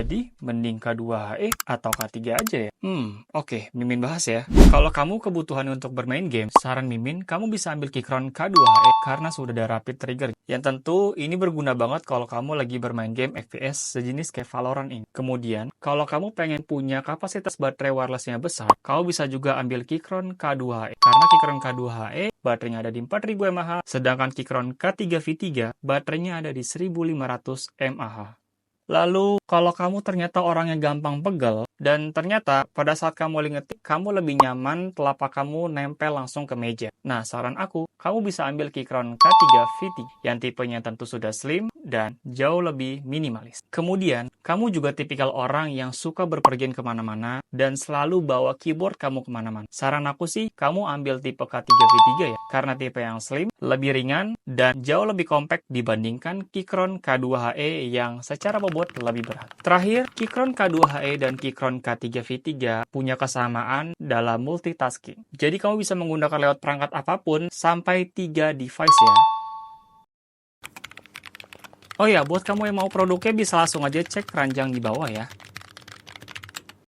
Jadi, mending K2HE atau K3 aja ya? Oke, Mimin bahas ya. Kalau kamu kebutuhan untuk bermain game, saran Mimin, kamu bisa ambil Keychron K2HE karena sudah ada rapid trigger. Yang tentu, ini berguna banget kalau kamu lagi bermain game FPS sejenis kayak Valorant ini. Kemudian, kalau kamu pengen punya kapasitas baterai wirelessnya besar, kamu bisa juga ambil Keychron K2HE. Karena Keychron K2HE, baterainya ada di 4000 mAh, sedangkan Keychron K3V3, baterainya ada di 1500 mAh. Lalu, kalau kamu ternyata orang yang gampang pegel, dan ternyata pada saat kamu lagi ngetik, kamu lebih nyaman telapak kamu nempel langsung ke meja. Nah, saran aku, kamu bisa ambil Keychron K3V3, yang tipenya tentu sudah slim dan jauh lebih minimalis. Kemudian, kamu juga tipikal orang yang suka berpergian kemana-mana, dan selalu bawa keyboard kamu kemana-mana. Saran aku sih, kamu ambil tipe K3V3 ya, karena tipe yang slim, lebih ringan, dan jauh lebih compact dibandingkan Keychron K2HE yang secara bobot lebih berat. Terakhir, Keychron K2HE dan Keychron K3V3 punya kesamaan dalam multitasking. Jadi kamu bisa menggunakan lewat perangkat apapun sampai 3 device ya. Oh ya, buat kamu yang mau produknya bisa langsung aja cek keranjang di bawah ya.